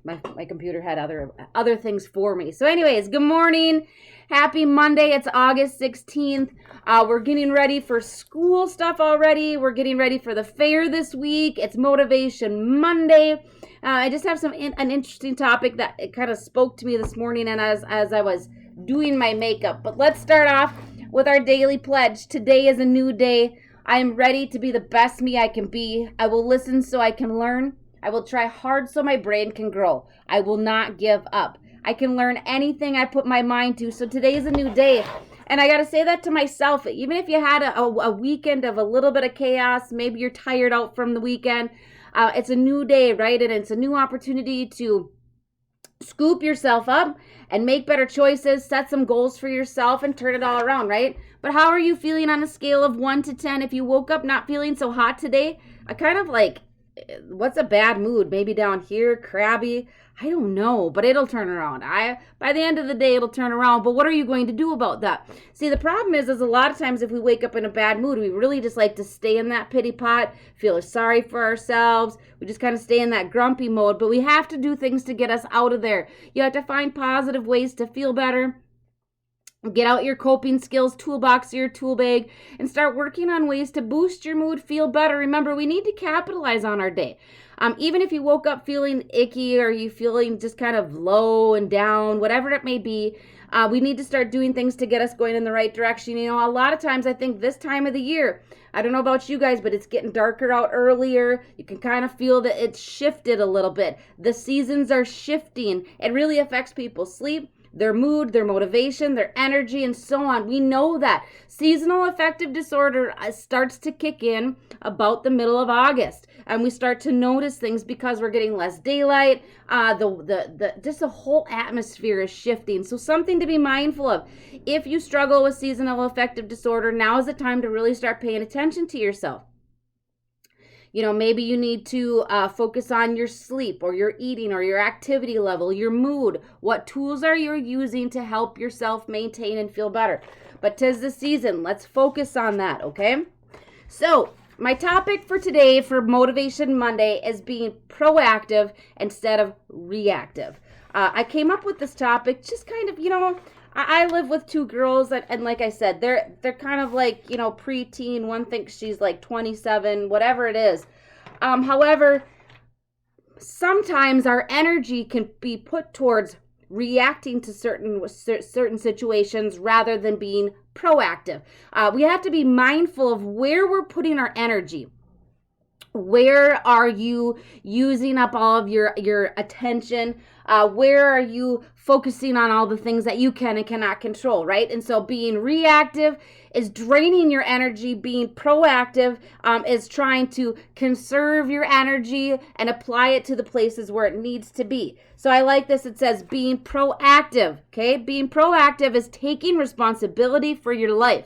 my computer had other things for me. So anyways, good morning. Happy Monday. It's August 16th. We're getting ready for school stuff already. We're getting ready for the fair this week. It's Motivation Monday. I just have an interesting topic that it kind of spoke to me this morning and as I was doing my makeup. But let's start off with our daily pledge. Today is a new day. I am ready to be the best me I can be. I will listen so I can learn. I will try hard so my brain can grow. I will not give up. I can learn anything I put my mind to. So today is a new day. And I got to say that to myself. Even if you had a weekend of a little bit of chaos, maybe you're tired out from the weekend, it's a new day, right? And it's a new opportunity to scoop yourself up and make better choices, set some goals for yourself, and turn it all around, right? But how are you feeling on a scale of 1 to 10? If you woke up not feeling so hot today, I kind of like, what's a bad mood? Maybe down here, crabby. I don't know, but it'll turn around. By the end of the day, it'll turn around. But what are you going to do about that? See, the problem is a lot of times if we wake up in a bad mood, we really just like to stay in that pity pot, feel sorry for ourselves. We just kind of stay in that grumpy mode. But we have to do things to get us out of there. You have to find positive ways to feel better. Get out your coping skills toolbox, your tool bag, and start working on ways to boost your mood, feel better. Remember, we need to capitalize on our day. Even if you woke up feeling icky or you feeling just kind of low and down, whatever it may be, we need to start doing things to get us going in the right direction. You know, a lot of times I think this time of the year, I don't know about you guys, but it's getting darker out earlier. You can kind of feel that it's shifted a little bit. The seasons are shifting. It really affects people's sleep, their mood, their motivation, their energy, and so on. We know that seasonal affective disorder starts to kick in about the middle of August, and we start to notice things because we're getting less daylight. Just the whole atmosphere is shifting. So something to be mindful of. If you struggle with seasonal affective disorder, now is the time to really start paying attention to yourself. You know, maybe you need to focus on your sleep or your eating or your activity level, your mood. What tools are you using to help yourself maintain and feel better? But 'tis the season. Let's focus on that, okay? So my topic for today for Motivation Monday is being proactive instead of reactive. I came up with this topic just kind of, you know, I live with two girls, and like I said, they're kind of like, you know, preteen. One thinks she's like 27, whatever it is. However, sometimes our energy can be put towards reacting to certain situations rather than being proactive. We have to be mindful of where we're putting our energy. Where are you using up all of your attention? Where are you focusing on all the things that you can and cannot control, right? And so being reactive is draining your energy. Being proactive is trying to conserve your energy and apply it to the places where it needs to be. So I like this. It says being proactive, okay? Being proactive is taking responsibility for your life.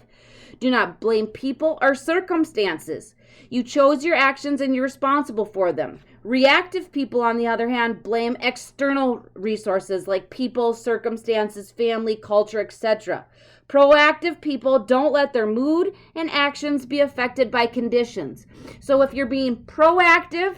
Do not blame people or circumstances. You chose your actions and you're responsible for them. Reactive people, on the other hand, blame external resources like people, circumstances, family, culture, etc. Proactive people don't let their mood and actions be affected by conditions. So if you're being proactive,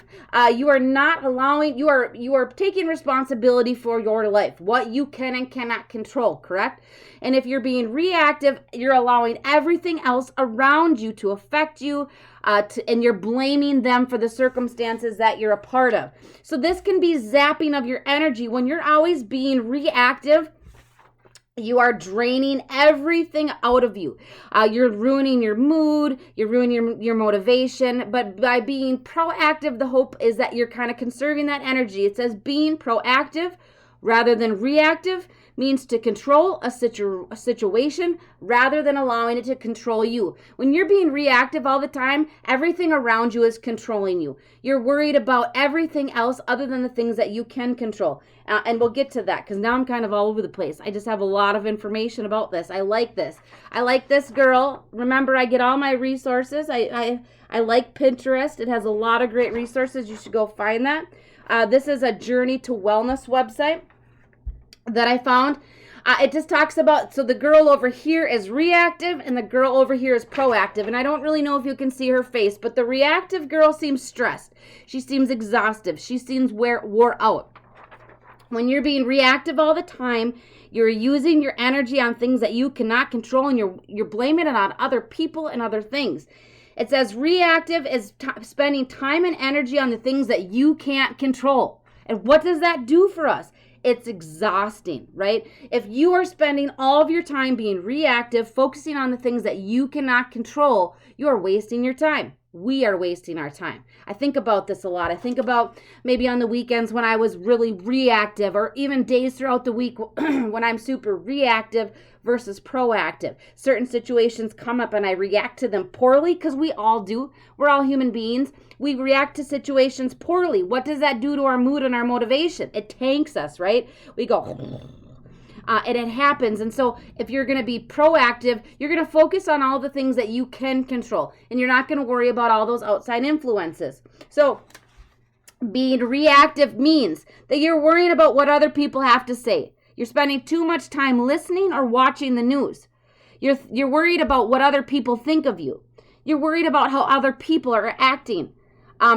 you are not allowing, you are taking responsibility for your life, what you can and cannot control, correct? And if you're being reactive, you're allowing everything else around you to affect you, and you're blaming them for the circumstances that you're a part of. So this can be zapping of your energy. When you're always being reactive, you are draining everything out of you. You're ruining your mood. You're ruining your motivation. But by being proactive, the hope is that you're kind of conserving that energy. It says being proactive rather than reactive means to control a situation rather than allowing it to control you. When you're being reactive all the time, everything around you is controlling you. You're worried about everything else other than the things that you can control. And we'll get to that because now I'm kind of all over the place. I just have a lot of information about this. I like this. I like this girl. Remember, I get all my resources. I like Pinterest. It has a lot of great resources. You should go find that. This is a Journey to Wellness website that I found. It just talks about, so the girl over here is reactive and the girl over here is proactive. And I don't really know if you can see her face, but the reactive girl seems stressed. She seems exhausted. She seems wore out. When you're being reactive all the time, you're using your energy on things that you cannot control, and you're blaming it on other people and other things. It says reactive is spending time and energy on the things that you can't control. And what does that do for us? It's exhausting, right? If you are spending all of your time being reactive, focusing on the things that you cannot control, you are wasting your time. We are wasting our time. I think about this a lot. I think about maybe on the weekends when I was really reactive, or even days throughout the week when I'm super reactive versus proactive. Certain situations come up and I react to them poorly, because we all do. We're all human beings. We react to situations poorly. What does that do to our mood and our motivation? It tanks us, right? We go... and it happens. And so if you're going to be proactive, you're going to focus on all the things that you can control, and you're not going to worry about all those outside influences. So being reactive means that you're worrying about what other people have to say. You're spending too much time listening or watching the news. You're worried about what other people think of you. You're worried about how other people are acting.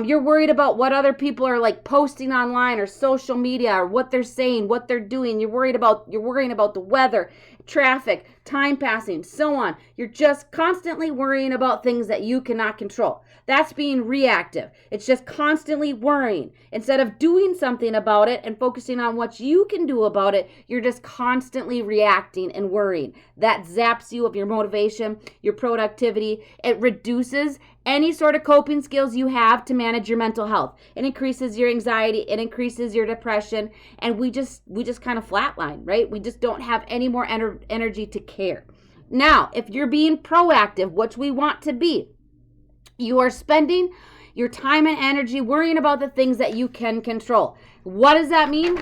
You're worried about what other people are like posting online or social media, or what they're saying, what they're doing. You're worrying about the weather, traffic, time passing, so on. You're just constantly worrying about things that you cannot control. That's being reactive. It's just constantly worrying. Instead of doing something about it and focusing on what you can do about it, you're just constantly reacting and worrying. That zaps you of your motivation, your productivity. It reduces any sort of coping skills you have to manage your mental health. It increases your anxiety, it increases your depression, and we just kind of flatline, right? We just don't have any more energy to care. Now, if you're being proactive, which we want to be, you are spending your time and energy worrying about the things that you can control. What does that mean?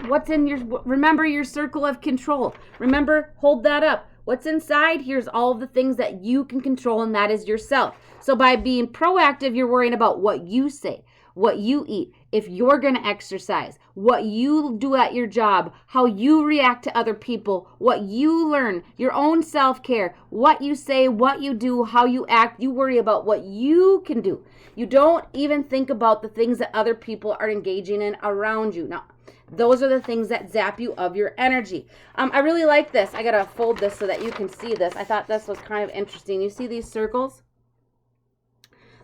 Remember your circle of control. Remember, hold that up. What's inside? Here's all of the things that you can control, and that is yourself. So by being proactive, you're worrying about what you say, what you eat, if you're going to exercise, what you do at your job, how you react to other people, what you learn, your own self-care, what you say, what you do, how you act. You worry about what you can do. You don't even think about the things that other people are engaging in around you. Now, those are the things that zap you of your energy. I really like this. I got to fold this so that you can see this. I thought this was kind of interesting. You see these circles?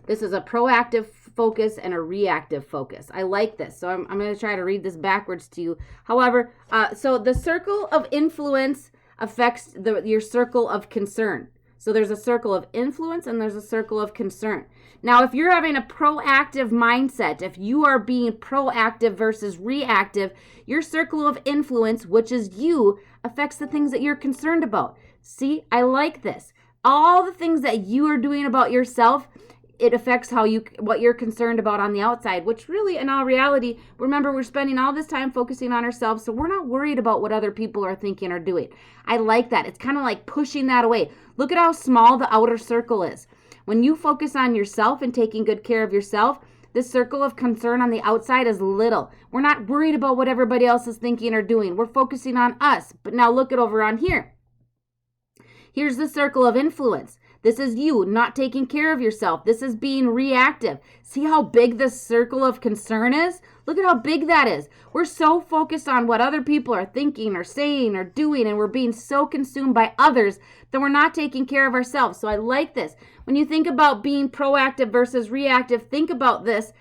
This is a proactive focus and a reactive focus. I like this. So I'm going to try to read this backwards to you. However, so the circle of influence affects your circle of concern. So there's a circle of influence and there's a circle of concern. Now, if you're having a proactive mindset, if you are being proactive versus reactive, your circle of influence, which is you, affects the things that you're concerned about. See, I like this. All the things that you are doing about yourself, it affects what you're concerned about on the outside, which really, in all reality, remember, we're spending all this time focusing on ourselves, so we're not worried about what other people are thinking or doing. I like that. It's kind of like pushing that away. Look at how small the outer circle is. When you focus on yourself and taking good care of yourself, this circle of concern on the outside is little. We're not worried about what everybody else is thinking or doing. We're focusing on us. But now look at over on here. Here's the circle of influence. This is you not taking care of yourself. This is being reactive. See how big this circle of concern is? Look at how big that is. We're so focused on what other people are thinking or saying or doing, and we're being so consumed by others that we're not taking care of ourselves. So I like this. When you think about being proactive versus reactive, think about this.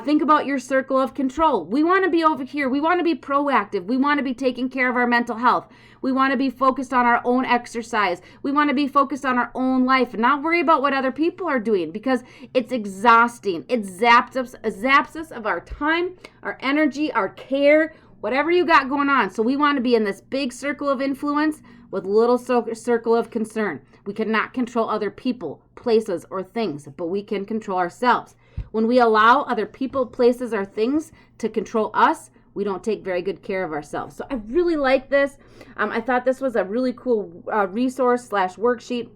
Think about your circle of control. We want to be over here. We want to be proactive. We want to be taking care of our mental health. We want to be focused on our own exercise. We want to be focused on our own life and not worry about what other people are doing, because it's exhausting. It zaps us of our time, our energy, our care, whatever you got going on. So we want to be in this big circle of influence with little circle of concern. We cannot control other people, places, or things, but we can control ourselves. When we allow other people, places, or things to control us, we don't take very good care of ourselves. So I really like this. I thought this was a really cool resource/worksheet.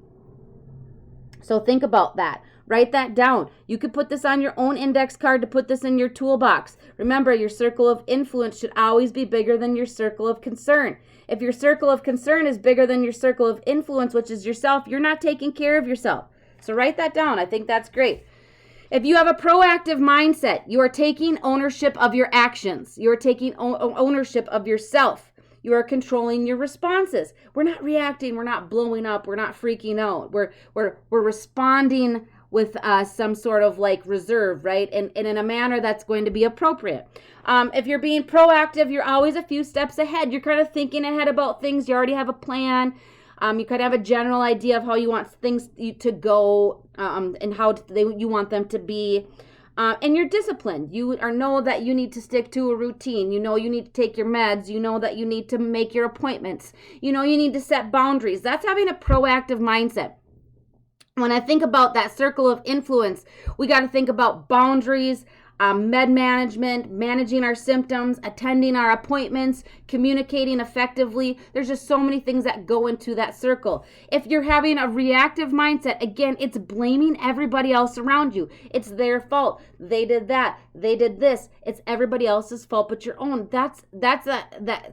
So think about that. Write that down. You could put this on your own index card to put this in your toolbox. Remember, your circle of influence should always be bigger than your circle of concern. If your circle of concern is bigger than your circle of influence, which is yourself, you're not taking care of yourself. So write that down. I think that's great. If you have a proactive mindset, you are taking ownership of your actions. You are taking ownership of yourself. You are controlling your responses. We're not reacting. We're not blowing up. We're not freaking out. We're responding with some sort of like reserve, right? And in a manner that's going to be appropriate. If you're being proactive, you're always a few steps ahead. You're kind of thinking ahead about things. You already have a plan. You kind of have a general idea of how you want things to go and how you want them to be. And you're disciplined. You know that you need to stick to a routine. You know you need to take your meds. You know that you need to make your appointments. You know you need to set boundaries. That's having a proactive mindset. When I think about that circle of influence, we got to think about boundaries, med management, managing our symptoms, attending our appointments, communicating effectively. There's just so many things that go into that circle. If you're having a reactive mindset, again, it's blaming everybody else around you. It's their fault. They did that. They did this. It's everybody else's fault but your own. That's that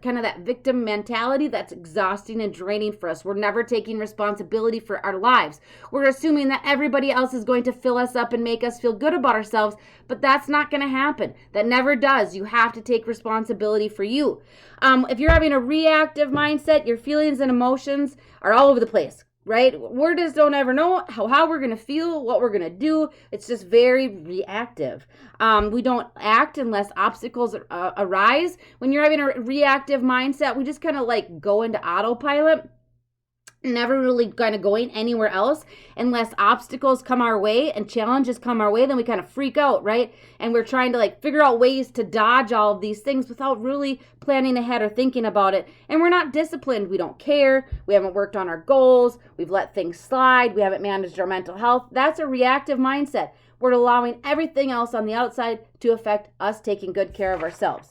kind of that victim mentality that's exhausting and draining for us. We're never taking responsibility for our lives. We're assuming that everybody else is going to fill us up and make us feel good about ourselves, but that's not going to happen. That never does. You have to take responsibility for you. If you're having a reactive mindset, your feelings and emotions are all over the place, right? We just don't ever know how we're going to feel, what we're going to do. It's just very reactive. We don't act unless obstacles arise. When you're having a reactive mindset, we just kind of like go into autopilot, never really kind of going anywhere else unless obstacles come our way and challenges come our way. Then we kind of freak out, right? And we're trying to like figure out ways to dodge all of these things without really planning ahead or thinking about it. And we're not disciplined. We don't care. We haven't worked on our goals. We've let things slide. We haven't managed our mental health. That's a reactive mindset. We're allowing everything else on the outside to affect us taking good care of ourselves.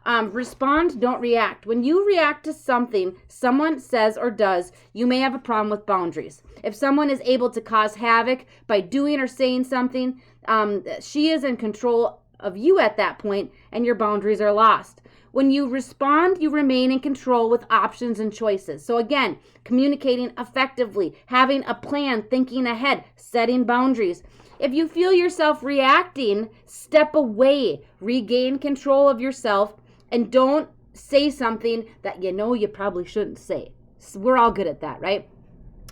Respond, don't react. When you react to something someone says or does, you may have a problem with boundaries. If someone is able to cause havoc by doing or saying something, she is in control of you at that point, and your boundaries are lost. When you respond, you remain in control with options and choices. So again, communicating effectively, having a plan, thinking ahead, setting boundaries. If you feel yourself reacting, step away, regain control of yourself, and don't say something that you know you probably shouldn't say. So we're all good at that, right?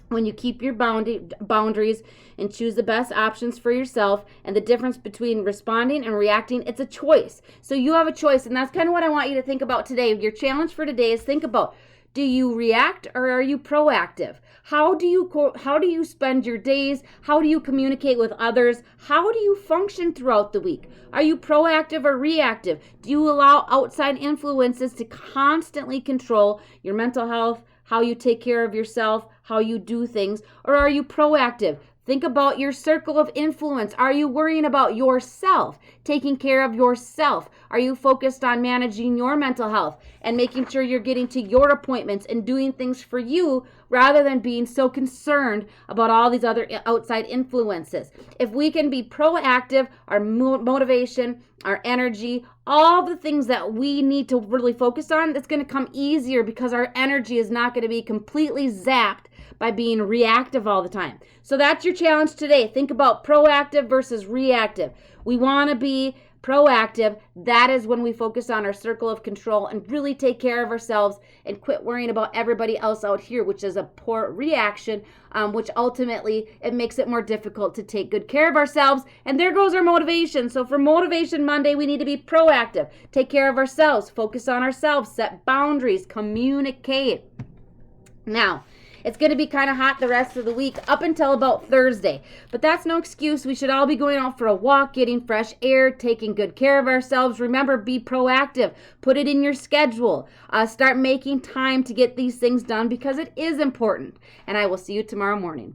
When you keep your boundaries and choose the best options for yourself, and the difference between responding and reacting, it's a choice. So you have a choice, and that's kind of what I want you to think about today. Your challenge for today is think about, do you react or are you proactive? How do you spend your days? How do you communicate with others? How do you function throughout the week? Are you proactive or reactive? Do you allow outside influences to constantly control your mental health, how you take care of yourself, how you do things? Or are you proactive? Think about your circle of influence. Are you worrying about yourself, taking care of yourself? Are you focused on managing your mental health and making sure you're getting to your appointments and doing things for you rather than being so concerned about all these other outside influences? If we can be proactive, our motivation, our energy, all the things that we need to really focus on, that's going to come easier because our energy is not going to be completely zapped by being reactive all the time. So that's your challenge today. Think about proactive versus reactive. We want to be proactive. That is when we focus on our circle of control and really take care of ourselves and quit worrying about everybody else out here, which is a poor reaction, which ultimately it makes it more difficult to take good care of ourselves. And there goes our motivation. So for Motivation Monday, we need to be proactive, take care of ourselves, focus on ourselves, set boundaries, communicate. Now, it's going to be kind of hot the rest of the week up until about Thursday. But that's no excuse. We should all be going out for a walk, getting fresh air, taking good care of ourselves. Remember, be proactive. Put it in your schedule. Start making time to get these things done because it is important. And I will see you tomorrow morning.